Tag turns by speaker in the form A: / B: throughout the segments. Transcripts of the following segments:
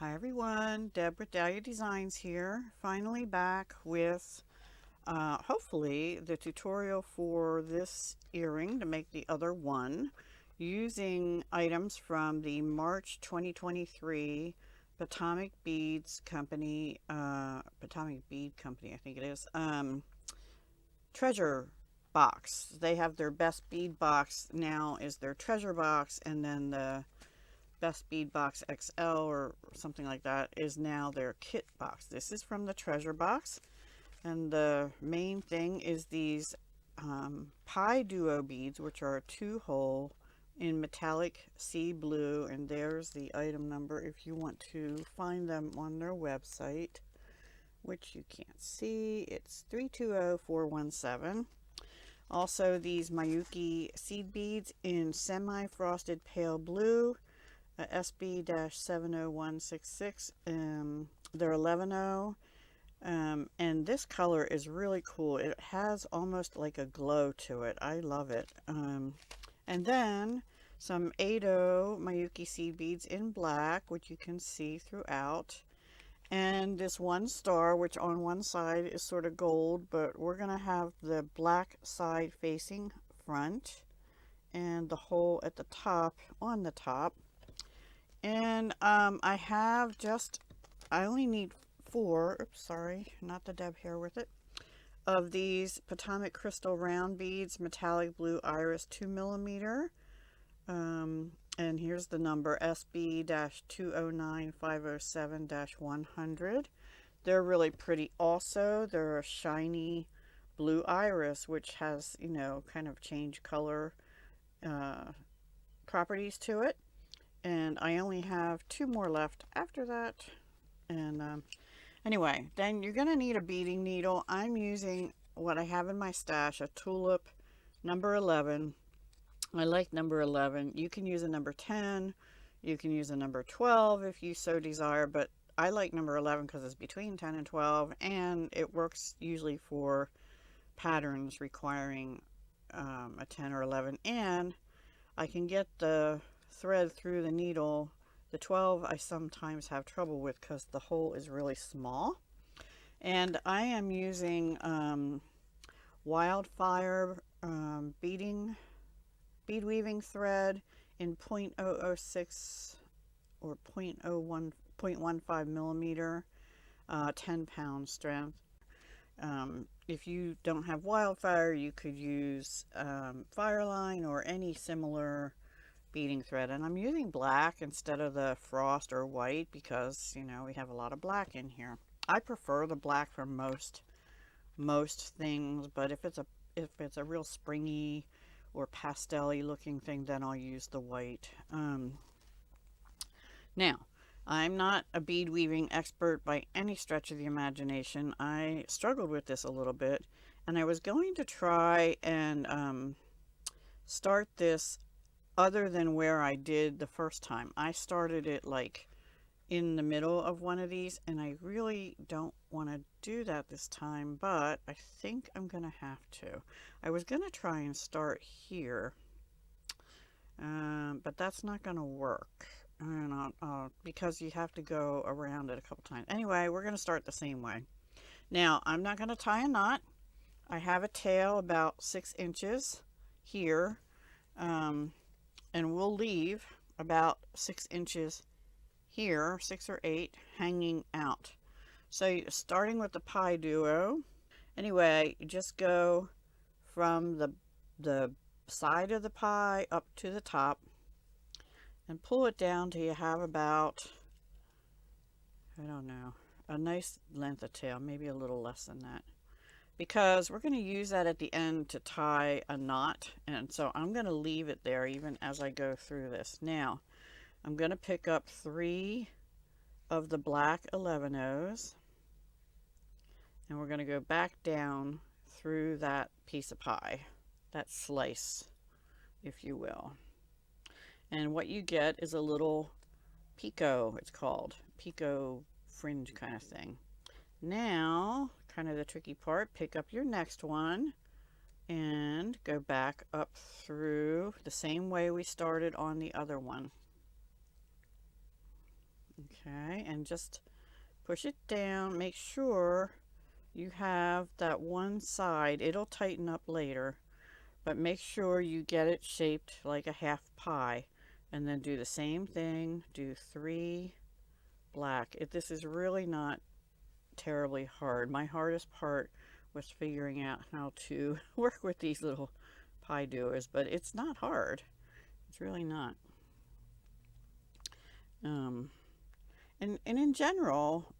A: Hi everyone, Deb with Dahlia Designs here. Finally back with hopefully the tutorial for this earring to make the other one using items from the March 2023 Potomac Beads Company, Potomac Bead Company, I think it is, treasure box. They have their best bead box now is their treasure box, and then the Best Bead Box XL or something like that is now their kit box. This is from the treasure box, and the main thing is these Pi Duo beads, which are 2-hole in metallic sea blue, and there's the item number if you want to find them on their website, which you can't see. It's 320417. Also, these Miyuki seed beads in semi-frosted pale blue, SB-70166. They're 11.0. And this color is really cool. It has almost like a glow to it. I love it. And then some 8.0 Miyuki seed beads in black, which you can see throughout. And this one star, which on one side is sort of gold, but we're going to have the black side facing front and the hole at the top on the top. And I only need 4, oops, sorry, not the Deb hair with it, of these Potomac Crystal Round Beads, Metallic Blue Iris 2mm. And here's the number, SB-209507-100. They're really pretty also. They're a shiny blue iris, which has, kind of change color properties to it. And I only have 2 more left after that. And anyway, then you're going to need a beading needle. I'm using what I have in my stash, a tulip number 11. I like number 11. You can use a number 10. You can use a number 12 if you so desire, but I like number 11 because it's between 10 and 12, and it works usually for patterns requiring a 10 or 11, and I can get the thread through the needle. The 12 I sometimes have trouble with because the hole is really small. And I am using Wildfire bead weaving thread in 0.006 or 0.15 millimeter, 10-pound strength. If you don't have Wildfire, you could use Fireline or any similar beading thread, and I'm using black instead of the frost or white because we have a lot of black in here. I prefer the black for most things, but if it's a real springy or pastel-y looking thing, then I'll use the white. Now, I'm not a bead weaving expert by any stretch of the imagination. I struggled with this a little bit, and I was going to try and start this other than where I did the first time. I started it like in the middle of one of these, and I really don't want to do that this time, but I think I'm gonna have to. I was gonna try and start here, but that's not gonna work, and because you have to go around it a couple times. Anyway, we're gonna start the same way. Now, I'm not gonna tie a knot. I have a tail about 6 inches here, and we'll leave about 6 inches here, 6 or 8, hanging out. So starting with the Pi Duo, anyway, you just go from the side of the pie up to the top and pull it down till you have about, I don't know, a nice length of tail, maybe a little less than that, because we're going to use that at the end to tie a knot, and so I'm going to leave it there even as I go through this. Now I'm going to pick up 3 of the black 11/0s, and we're going to go back down through that piece of pie, that slice, if you will. And what you get is a little picot, it's called picot fringe kind of thing. Now, kind of the tricky part, pick up your next one and go back up through the same way we started on the other one. Okay, and just push it down. Make sure you have that one side. It'll tighten up later, but make sure you get it shaped like a half pie. And then do the same thing. Do 3 black. This is really not terribly hard. My hardest part was figuring out how to work with these little pie doers, but it's not hard. It's really not. And in general,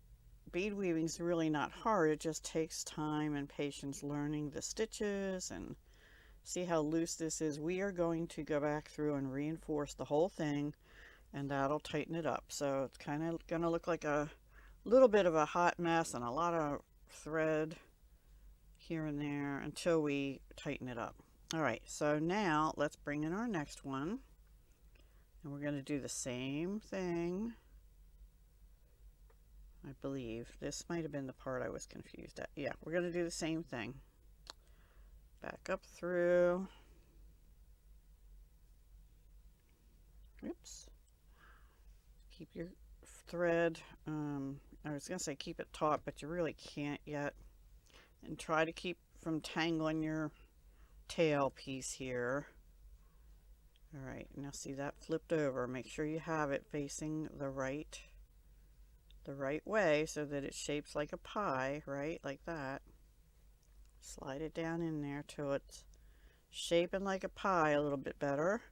A: bead weaving is really not hard. It just takes time and patience learning the stitches. And see how loose this is. We are going to go back through and reinforce the whole thing, and that'll tighten it up. So it's kind of going to look like a little bit of a hot mess and a lot of thread here and there until we tighten it up. All right, so now let's bring in our next one, and we're going to do the same thing. I believe this might have been the part I was confused at. Yeah, we're going to do the same thing. Back up through. Oops. Keep your thread. I was going to say keep it taut, but you really can't yet. And try to keep from tangling your tail piece here. All right, now see that flipped over. Make sure you have it facing the right way so that it shapes like a pie, right? Like that. Slide it down in there till it's shaping like a pie a little bit better.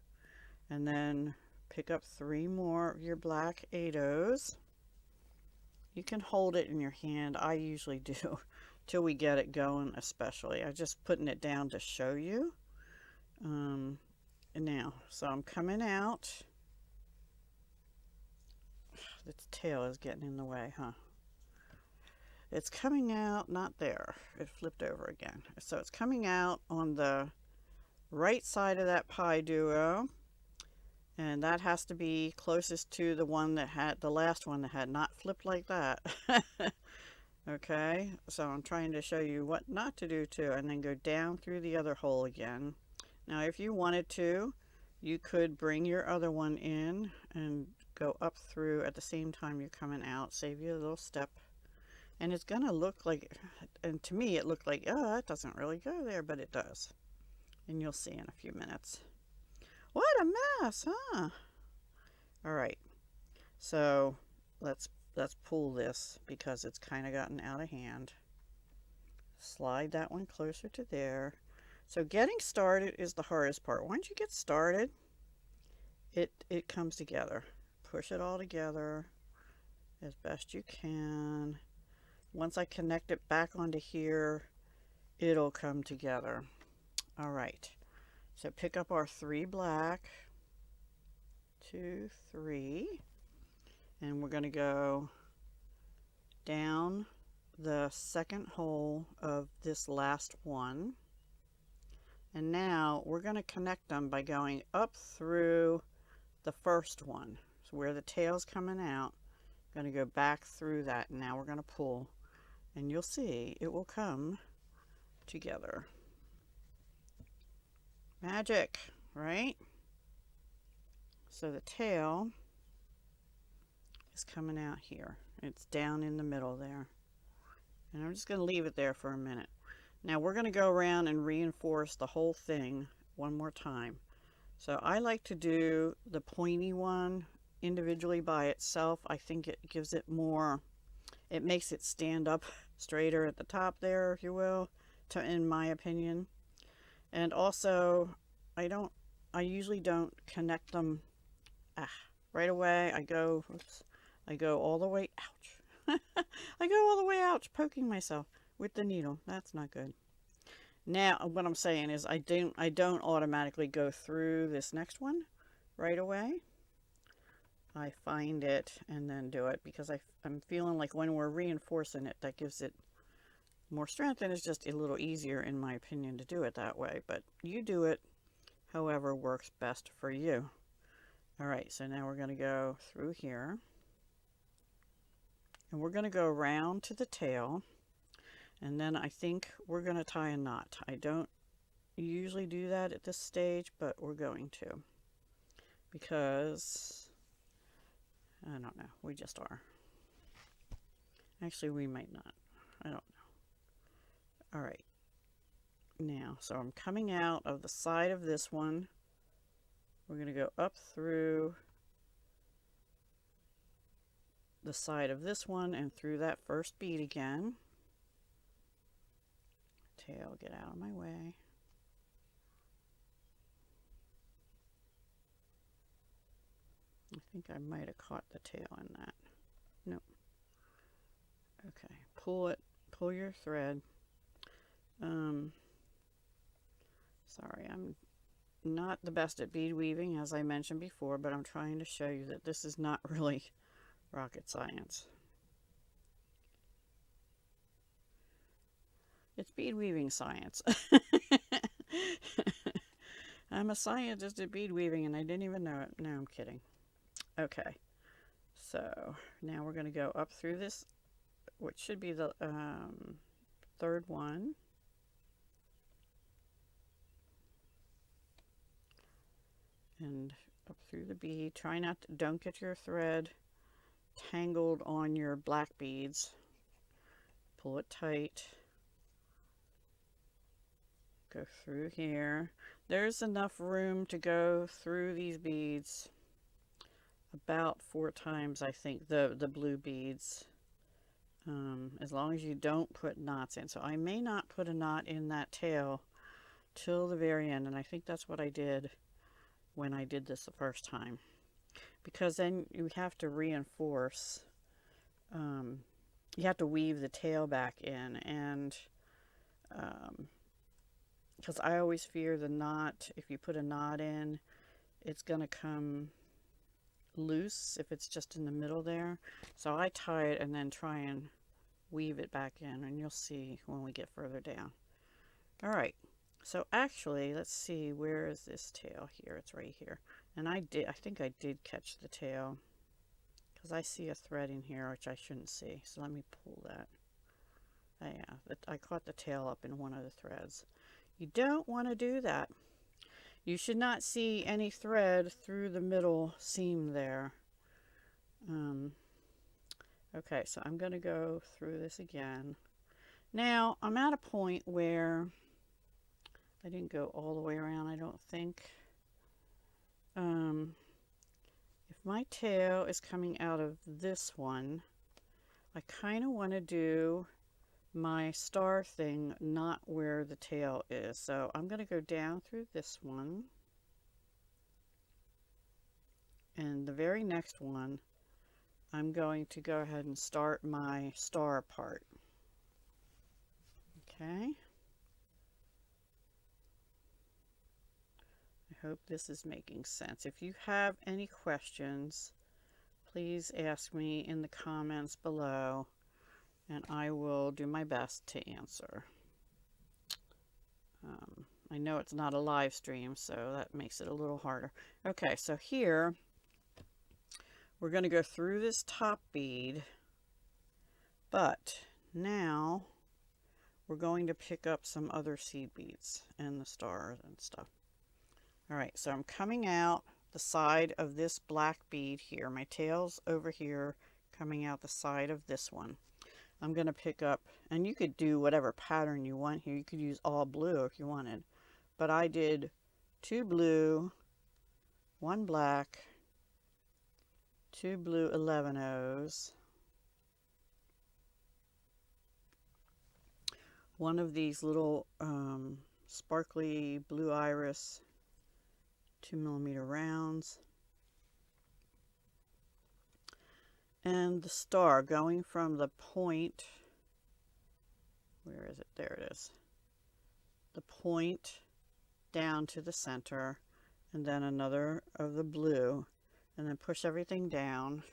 A: And then pick up 3 more of your black 8/0s. You can hold it in your hand. I usually do till we get it going, especially. I'm just putting it down to show you. And now, so I'm coming out. Its tail is getting in the way, huh? It's coming out, not there. It flipped over again. So it's coming out on the right side of that pie duo. And that has to be closest to the one that had, the last one that had not flipped like that. Okay, so I'm trying to show you what not to do too, and then go down through the other hole again. Now if you wanted to, you could bring your other one in and go up through at the same time you're coming out, save you a little step. And it's gonna look like, and to me it looked like, oh, that doesn't really go there, but it does. And you'll see in a few minutes. What a mess, huh? All right, so let's pull this because it's kind of gotten out of hand. Slide that one closer to there. So getting started is the hardest part. Once you get started, it comes together. Push it all together as best you can. Once I connect it back onto here, it'll come together. All right, so pick up our 3 black, 2, 3, and we're going to go down the second hole of this last one. And now we're going to connect them by going up through the first one. So where the tail's coming out, going to go back through that. And now we're going to pull, and you'll see it will come together. Magic, right? So the tail is coming out here. It's down in the middle there. And I'm just going to leave it there for a minute. Now we're going to go around and reinforce the whole thing one more time. So I like to do the pointy one individually by itself. I think it gives it more, it makes it stand up straighter at the top there, if you will, in my opinion. And also, I usually don't connect them right away. I go all the way, ouch. I go all the way out, poking myself with the needle. That's not good. Now, what I'm saying is I don't automatically go through this next one right away. I find it and then do it because I'm feeling like when we're reinforcing it, that gives it more strength, and it's just a little easier, in my opinion, to do it that way. But you do it however works best for you. All right, so now we're going to go through here. And we're going to go around to the tail, and then I think we're going to tie a knot. I don't usually do that at this stage, but we're going to, because I don't know. We just are. Actually, we might not. I don't know. All right. Now, so I'm coming out of the side of this one. We're going to go up through the side of this one and through that first bead again. Tail, get out of my way. I think I might have caught the tail in that. Nope. Okay, pull your thread. Sorry, I'm not the best at bead weaving, as I mentioned before, but I'm trying to show you that this is not really rocket science. It's bead weaving science. I'm a scientist at bead weaving and I didn't even know it. No, I'm kidding. Okay, so now we're going to go up through this, which should be the third one. And up through the bead. Try not to, don't get your thread tangled on your black beads. Pull it tight. Go through here. There's enough room to go through these beads about 4 times, I think, the blue beads. As long as you don't put knots in. So I may not put a knot in that tail till the very end, and I think that's what I did when I did this the first time, because then you have to reinforce, you have to weave the tail back in, and because I always fear the knot, if you put a knot in, it's going to come loose if it's just in the middle there. So I tie it and then try and weave it back in, and you'll see when we get further down. All right. So actually, let's see, where is this tail here? It's right here. And I think I did catch the tail, because I see a thread in here which I shouldn't see. So let me pull that. Yeah, I caught the tail up in one of the threads. You don't want to do that. You should not see any thread through the middle seam there. Okay, so I'm going to go through this again. Now, I'm at a point where I didn't go all the way around, I don't think. If my tail is coming out of this one, I kind of want to do my star thing not where the tail is. So I'm going to go down through this one. And the very next one, I'm going to go ahead and start my star part. Okay. I hope this is making sense. If you have any questions, please ask me in the comments below, and I will do my best to answer. I know it's not a live stream, so that makes it a little harder. Okay, so here we're going to go through this top bead, but now we're going to pick up some other seed beads and the stars and stuff. All right, so I'm coming out the side of this black bead here. My tail's over here, coming out the side of this one. I'm going to pick up, and you could do whatever pattern you want here. You could use all blue if you wanted, but I did 2 blue, 1 black, 2 blue 11-ohs, one of these little sparkly blue iris 2mm rounds, and the star going from the point, where is it? There it is. The point down to the center, and then another of the blue, and then push everything down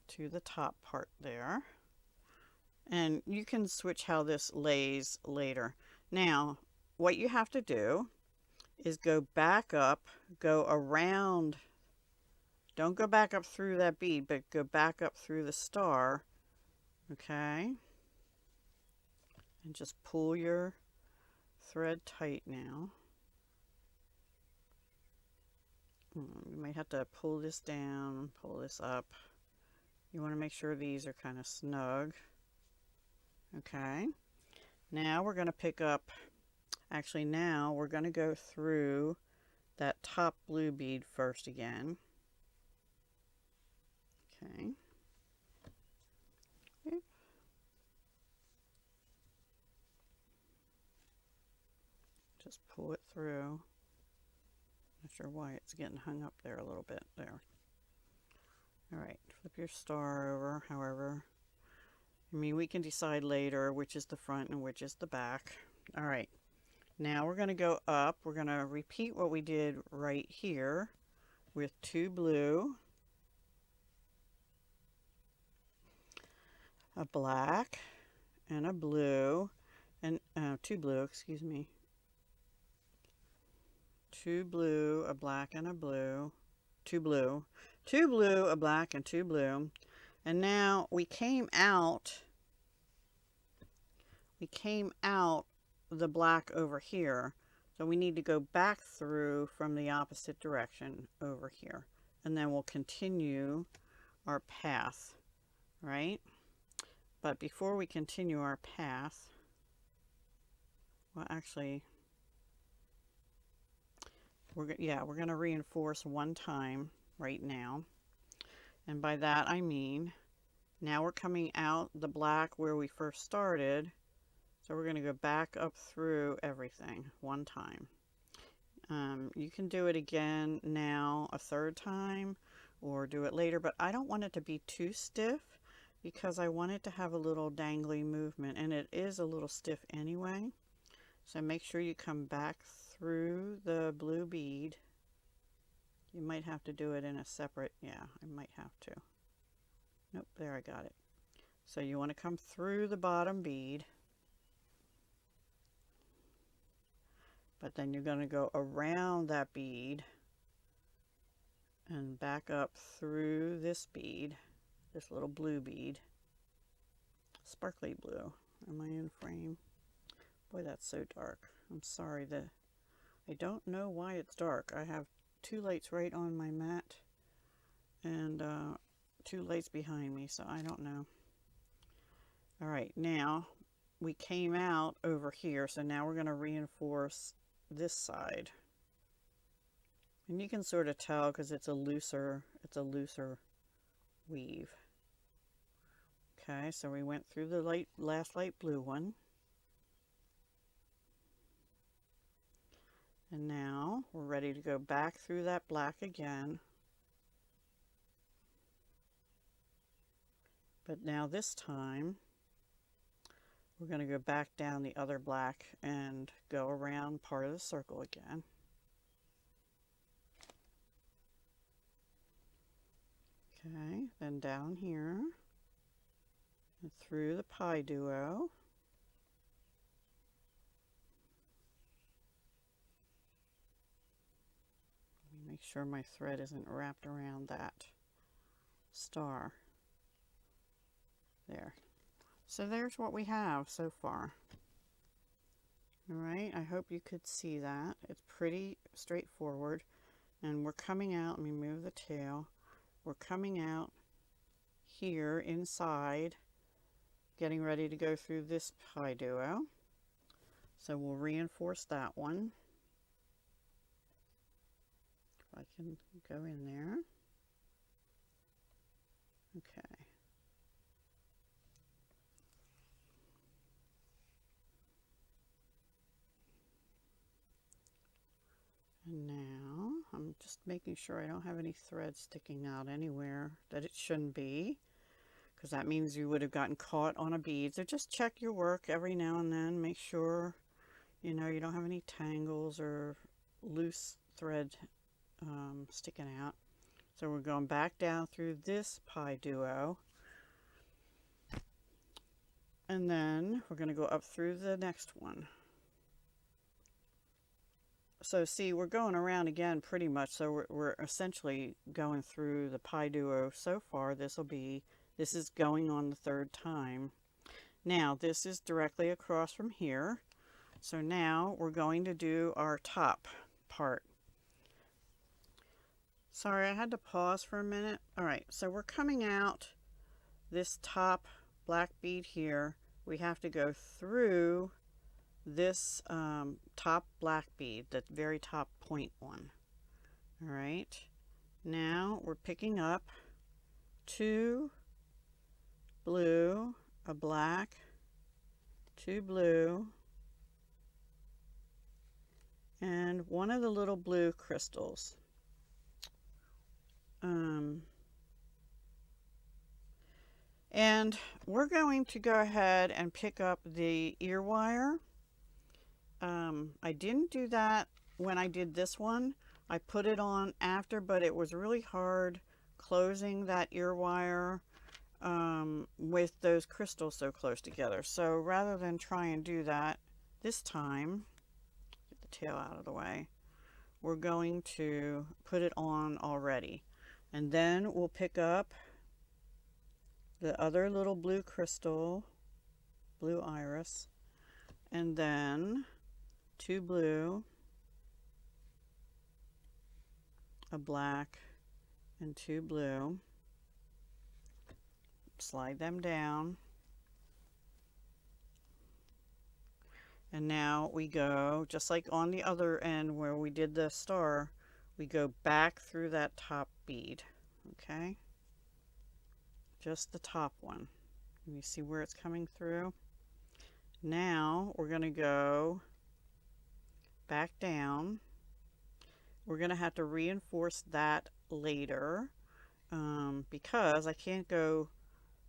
A: to the top part there. And you can switch how this lays later. Now, what you have to do is go back up, go around, don't go back up through that bead, but go back up through the star, okay? And just pull your thread tight now. You might have to pull this down, pull this up. You want to make sure these are kind of snug. Okay. Now we're going to pick up, actually now we're going to go through that top blue bead first again. Okay. Just pull it through. Not sure why it's getting hung up there a little bit. There. Alright, flip your star over, however. I mean, we can decide later which is the front and which is the back. Alright, now we're going to go up. We're going to repeat what we did right here with 2 blue, a black, and a blue, and 2 blue, excuse me. 2 blue, a black, and a blue. 2 blue. 2 blue, a black, and 2 blue. And now we came out the black over here. So we need to go back through from the opposite direction over here. And then we'll continue our path, right? But before we continue our path, well, actually, we're going to reinforce one time right now. And by that I mean, now we're coming out the black where we first started. So we're going to go back up through everything one time. You can do it again now a third time or do it later, but I don't want it to be too stiff because I want it to have a little dangly movement, and it is a little stiff anyway. So make sure you come back through the blue bead. You might have to do it in a separate, yeah, I might have to. Nope, there, I got it. So you want to come through the bottom bead, but then you're going to go around that bead and back up through this bead, this little blue bead, sparkly blue. Am I in frame? Boy, that's so dark. I'm sorry, I don't know why it's dark. I have 2 lights right on my mat and 2 lights behind me, so I don't know. Alright, now we came out over here, so now we're going to reinforce this side. And you can sort of tell because it's a looser weave. Okay, so we went through the last light blue one. And now we're ready to go back through that black again. But now this time, we're going to go back down the other black and go around part of the circle again. Okay, then down here and through the pie duo. Make sure my thread isn't wrapped around that star. There. So there's what we have so far. Alright, I hope you could see that. It's pretty straightforward. And we're coming out, let me move the tail. We're coming out here inside, getting ready to go through this pie duo. So we'll reinforce that one. I can go in there. Okay. And now I'm just making sure I don't have any thread sticking out anywhere that it shouldn't be, because that means you would have gotten caught on a bead. So just check your work every now and then. Make sure, you know, you don't have any tangles or loose thread sticking out. So we're going back down through this pie duo, and then we're going to go up through the next one. So see, we're going around again pretty much, so we're essentially going through the pie duo so far. This is going on the 3rd time. Now this is directly across from here, so now we're going to do our top part. Sorry, I had to pause for a minute. All right, so we're coming out this top black bead here. We have to go through this top black bead, that very top point one. All right, now we're picking up 2 blue, a black, 2 blue, and one of the little blue crystals. And we're going to go ahead and pick up the ear wire. I didn't do that when I did this one. I put it on after, but it was really hard closing that ear wire with those crystals so close together. So rather than try and do that this time, get the tail out of the way, we're going to put it on already. And then we'll pick up the other little blue crystal, blue iris, and then 2 blue, a black, and 2 blue. Slide them down. And now we go, just like on the other end where we did the star, we go back through that top bead, okay? Just the top one. You see where it's coming through? Now we're going to go back down. We're going to have to reinforce that later because I can't go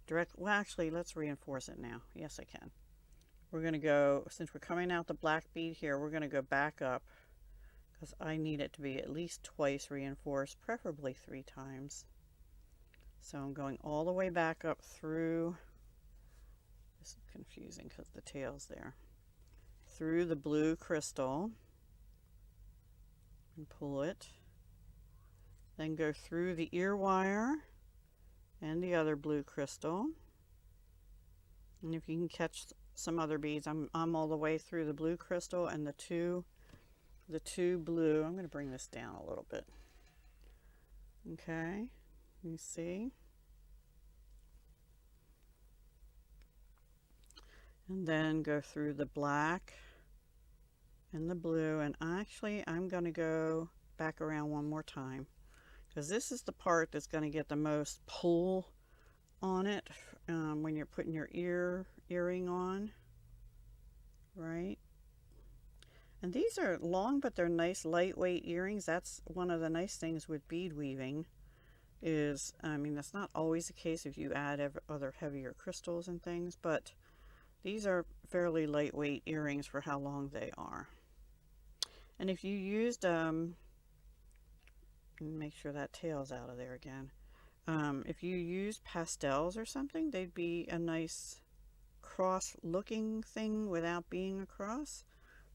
A: direct. Well, actually, let's reinforce it now. Yes, I can. We're going to go, since we're coming out the black bead here, we're going to go back up because I need it to be at least twice reinforced, preferably 3 times. So I'm going all the way back up through, this is confusing because the tail's there, through the blue crystal and pull it. Then go through the ear wire and the other blue crystal. And if you can catch some other beads, I'm all the way through the blue crystal and the two blue. I'm going to bring this down a little bit. Okay. You see? And then go through the black and the blue, and actually I'm going to go back around one more time because this is the part that's going to get the most pull on it when you're putting your earring on, right? And these are long, but they're nice lightweight earrings. That's one of the nice things with bead weaving. Is, I mean, that's not always the case if you add other heavier crystals and things, but these are fairly lightweight earrings for how long they are. And if you used, make sure that tail's out of there again. If you use pastels or something, they'd be a nice cross-looking thing without being a cross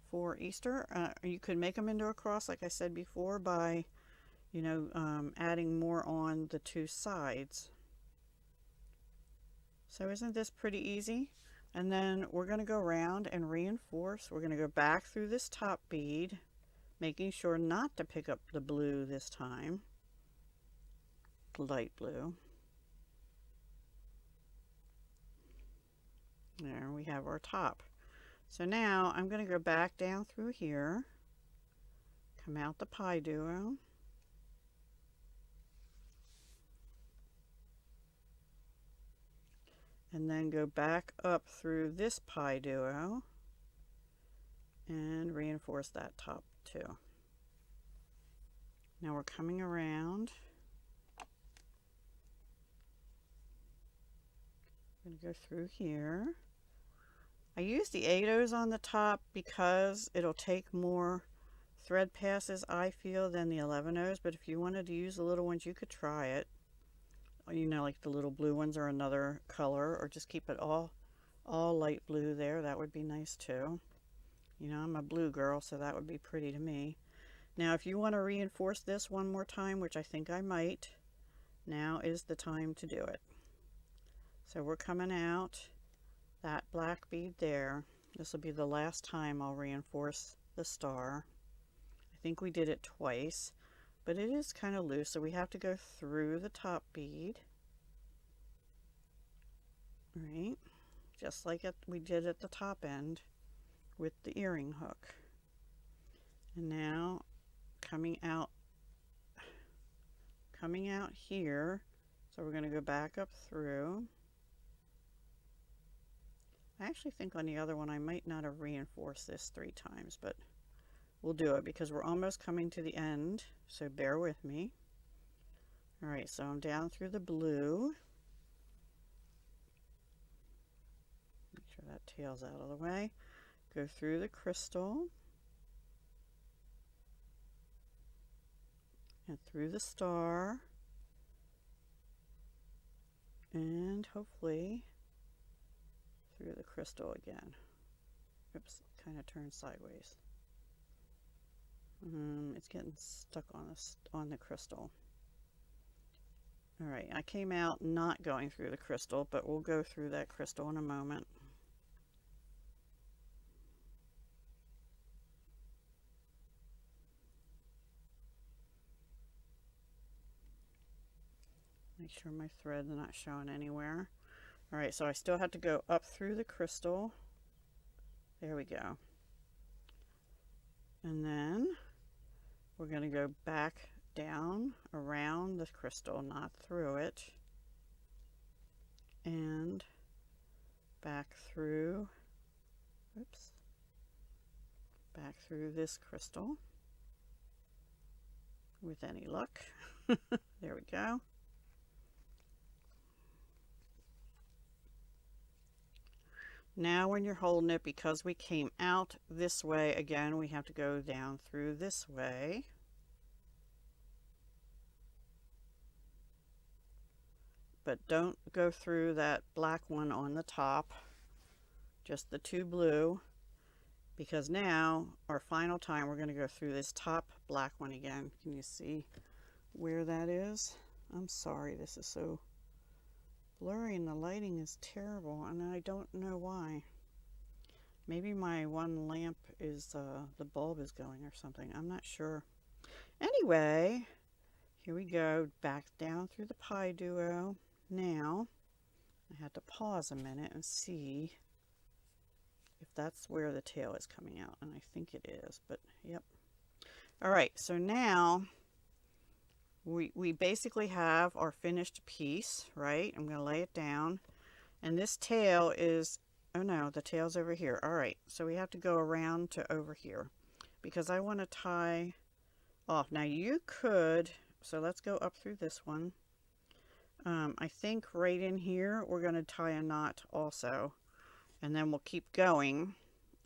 A: for Easter. You could make them into a cross, like I said before, by adding more on the 2 sides. So isn't this pretty easy? And then we're going to go around and reinforce. We're going to go back through this top bead, making sure not to pick up the blue this time, light blue. There we have our top. So now I'm going to go back down through here, come out the pie duo, and then go back up through this pie duo and reinforce that top too. Now we're coming around. I'm going to go through here. I use the 8/0s on the top because it'll take more thread passes, I feel, than the 11/0s, but if you wanted to use the little ones, you could try it. Like the little blue ones are another color, or just keep it all light blue there. That would be nice too. I'm a blue girl, so that would be pretty to me. Now, if you want to reinforce this one more time, which I think I might, now is the time to do it. So we're coming out that black bead there. This will be the last time I'll reinforce the star. I think we did it twice. but it is kind of loose, so we have to go through the top bead. Right, just like we did at the top end with the earring hook. And now coming out here, so we're going to go back up through. I actually think on the other one I might not have reinforced this 3 times, but we'll do it because we're almost coming to the end, so bear with me. All right, so I'm down through the blue. Make sure that tail's out of the way. Go through the crystal and through the star, and hopefully through the crystal again. Oops, kind of turned sideways. It's getting stuck on the crystal. All right, I came out not going through the crystal, but we'll go through that crystal in a moment. Make sure my thread's not showing anywhere. All right, so I still have to go up through the crystal. There we go. And then we're going to go back down around the crystal, not through it, and back through, oops, back through this crystal with any luck. There we go. Now when you're holding it, because we came out this way, again, we have to go down through this way. But don't go through that black one on the top, just the 2 blue, because now our final time we're going to go through this top black one again. Can you see where that is? I'm sorry, this is so blurry and the lighting is terrible, and I don't know why. Maybe my one lamp is the bulb is going or something. I'm not sure. Anyway, here we go, back down through the pie duo. Now I had to pause a minute and see if that's where the tail is coming out, and I think it is, but yep. All right, so now we basically have our finished piece, right? I'm going to lay it down, and this tail is, oh no, the tail's over here. All right, so we have to go around to over here because I want to tie off. Now you could, so let's go up through this one. I think right in here we're going to tie a knot also, and then we'll keep going.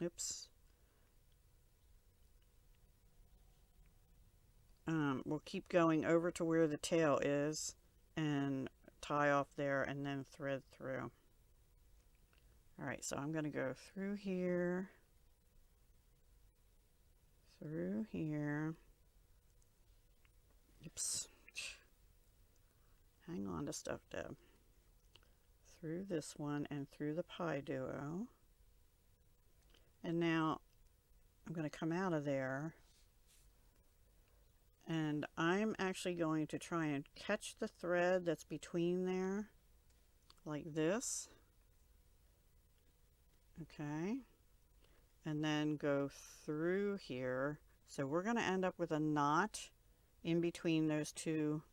A: Oops. We'll keep going over to where the tail is and tie off there and then thread through. All right, so I'm going to go through here, through here. Oops. Hang on to stuff, Deb. Through this one and through the pie duo. And now I'm going to come out of there, and I'm actually going to try and catch the thread that's between there like this. Okay, and then go through here. So we're going to end up with a knot in between those 2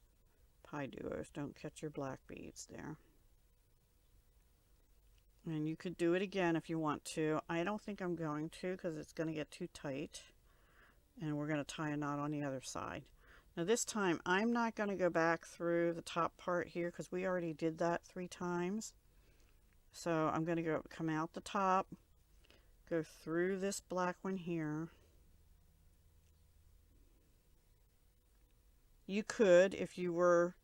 A: pie duos. Don't catch your black beads there. And you could do it again if you want to. I don't think I'm going to because it's going to get too tight. And we're going to tie a knot on the other side. Now this time I'm not going to go back through the top part here because we already did that 3 times. So I'm going to come out the top, go through this black one here. You could, if you were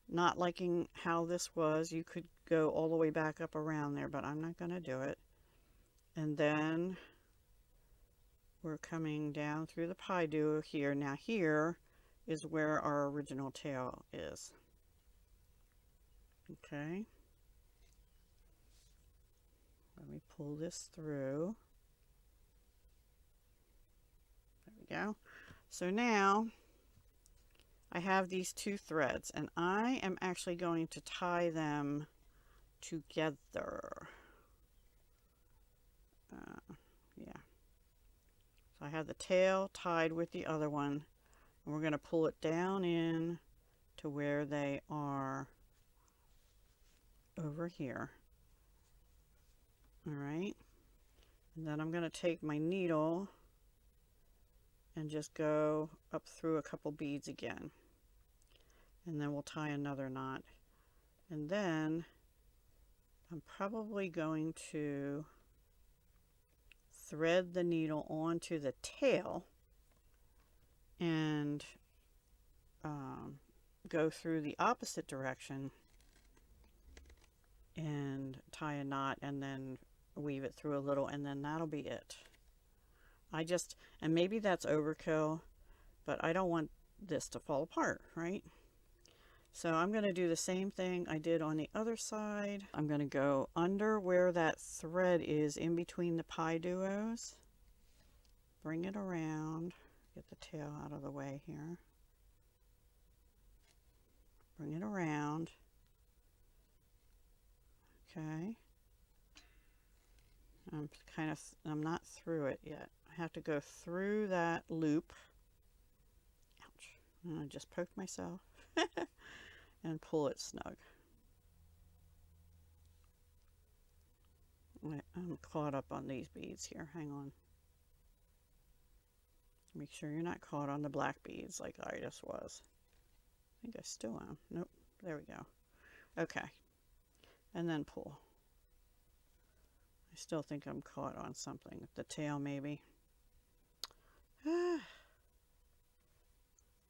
A: not liking how this was, you could go all the way back up around there, but I'm not going to do it. And then we're coming down through the pie duo here. Now here is where our original tail is. Okay. Let me pull this through. There we go. So now I have these two threads, and I am actually going to tie them together. Yeah. So I have the tail tied with the other one, and we're going to pull it down in to where they are over here. All right. And then I'm going to take my needle and just go up through a couple beads again. And then we'll tie another knot. And then I'm probably going to thread the needle onto the tail and go through the opposite direction and tie a knot and then weave it through a little, and then that'll be it. And maybe that's overkill, but I don't want this to fall apart, right? So I'm going to do the same thing I did on the other side. I'm going to go under where that thread is in between the pie duos. Bring it around. Get the tail out of the way here. Bring it around. Okay. I'm not through it yet. I have to go through that loop. Ouch. And I just poked myself. And pull it snug. I'm caught up on these beads here. Hang on. Make sure you're not caught on the black beads like I just was. I think I still am. Nope. There we go. Okay. And then pull. I still think I'm caught on something. The tail maybe.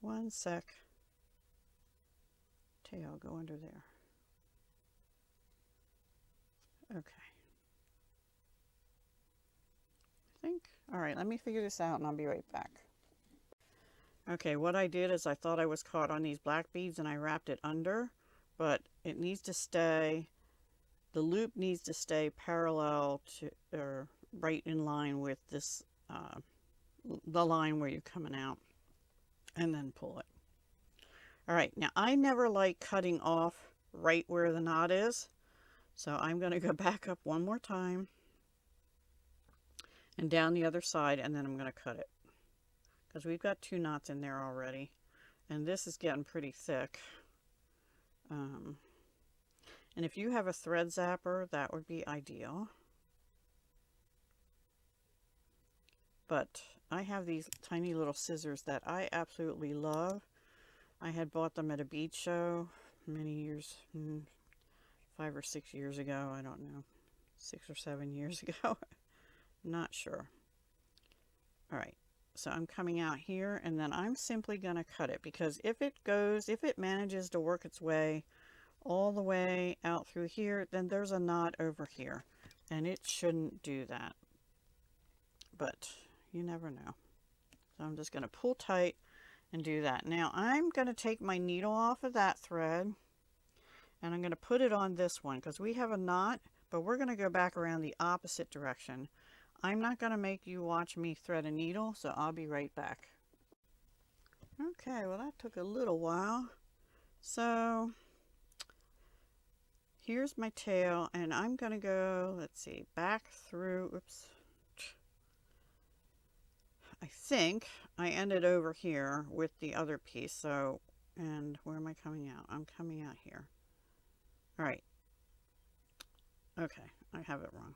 A: One sec. Tail, go under there. Okay. I think. All right, let me figure this out and I'll be right back. Okay, what I did is I thought I was caught on these black beads and I wrapped it under, but it needs to stay, the loop needs to stay parallel to, or right in line with this, the line where you're coming out, and then pull it. All right, now I never like cutting off right where the knot is, so I'm going to go back up one more time and down the other side, and then I'm going to cut it because we've got two knots in there already, and this is getting pretty thick. And if you have a thread zapper, that would be ideal. But I have these tiny little scissors that I absolutely love. I had bought them at a bead show many years, 5 or 6 years ago. I don't know, 6 or 7 years ago. Not sure. All right, so I'm coming out here, and then I'm simply going to cut it, because if it manages to work its way all the way out through here, then there's a knot over here, and it shouldn't do that. But you never know. So I'm just going to pull tight and do that. Now I'm going to take my needle off of that thread, and I'm going to put it on this one because we have a knot, but we're going to go back around the opposite direction. I'm not going to make you watch me thread a needle, so I'll be right back. Okay, well that took a little while. So here's my tail, and I'm going to go, let's see, back through, oops. I think I ended over here with the other piece, so, and where am I coming out? I'm coming out here. All right. Okay, I have it wrong.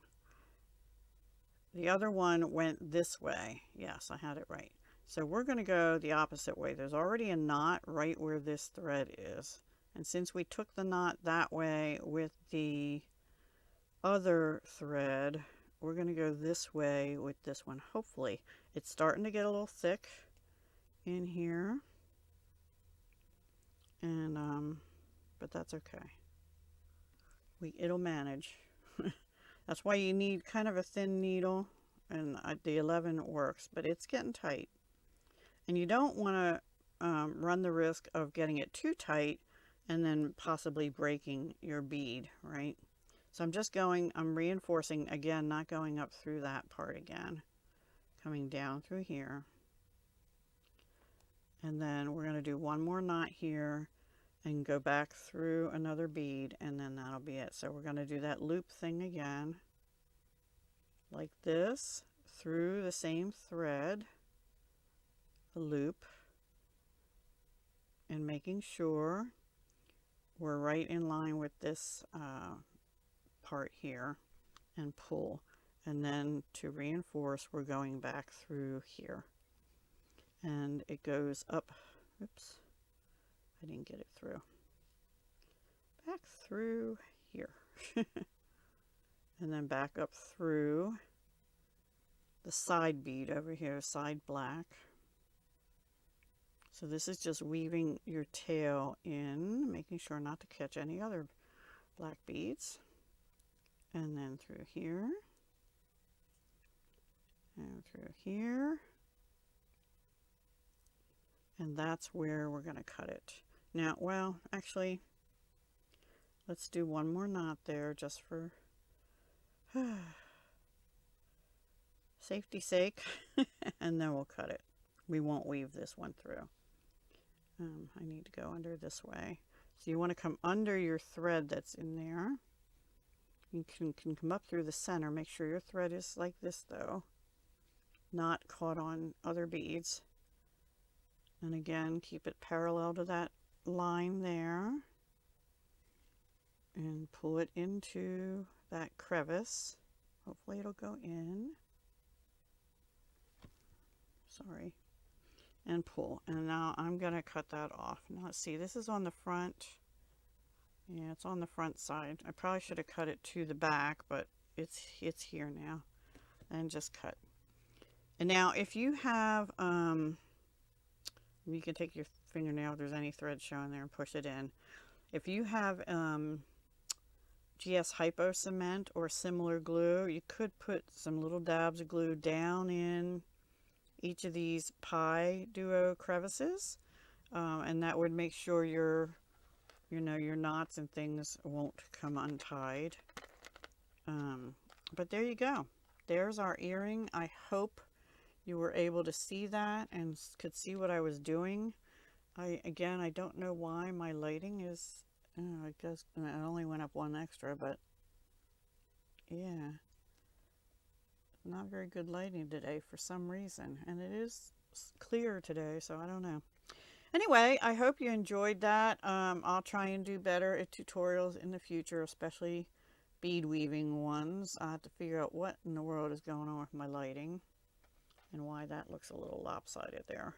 A: The other one went this way. Yes, I had it right. So we're going to go the opposite way. There's already a knot right where this thread is. And since we took the knot that way with the other thread, we're going to go this way with this one. Hopefully. It's starting to get a little thick in here. And, but that's okay. It'll manage. That's why you need kind of a thin needle, and the 11 works, but it's getting tight. And you don't want to run the risk of getting it too tight and then possibly breaking your bead, right? So I'm reinforcing again, not going up through that part again, coming down through here. And then we're going to do one more knot here and go back through another bead, and then that'll be it. So we're going to do that loop thing again, like this, through the same thread, the loop, and making sure we're right in line with this part here, and pull. And then to reinforce, we're going back through here. And it goes up, oops, I didn't get it through. Back through here. And then back up through the side bead over here, side black. So this is just weaving your tail in, making sure not to catch any other black beads. And then through here. And through here. And that's where we're going to cut it. Now, well, actually, let's do one more knot there just for safety's sake, and then we'll cut it. We won't weave this one through. I need to go under this way. So you want to come under your thread that's in there. You can come up through the center. Make sure your thread is like this, though, not caught on other beads. And again, keep it parallel to that line there. And pull it into that crevice. Hopefully it'll go in. Sorry. And pull. And now I'm going to cut that off. Now let's see, this is on the front. Yeah, it's on the front side. I probably should have cut it to the back, but it's here now. And just cut. And now if you have, you can take your fingernail if there's any thread showing there and push it in. If you have GS Hypo cement or similar glue, you could put some little dabs of glue down in each of these pie duo crevices, and that would make sure your knots and things won't come untied. But there you go. There's our earring. I hope you were able to see that and could see what I was doing. Again, I don't know why my lighting is, I guess it only went up one extra, but yeah, not very good lighting today for some reason, and it is clear today, so I don't know. Anyway, I hope you enjoyed that. I'll try and do better at tutorials in the future, especially bead weaving ones. I have to figure out what in the world is going on with my lighting and why that looks a little lopsided there.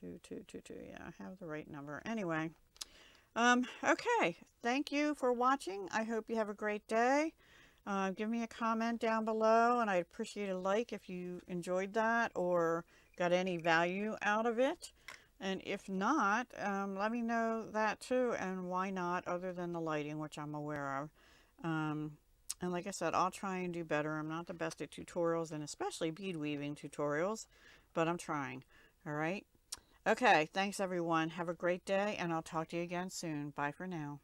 A: 2, 2, 2, 2. Yeah, I have the right number. Anyway, okay. Thank you for watching. I hope you have a great day. Give me a comment down below, and I'd appreciate a like if you enjoyed that or got any value out of it. And if not, let me know that too, and why not, other than the lighting, which I'm aware of. And like I said, I'll try and do better. I'm not the best at tutorials, and especially bead weaving tutorials, but I'm trying. All right. Okay, thanks everyone. Have a great day, and I'll talk to you again soon. Bye for now.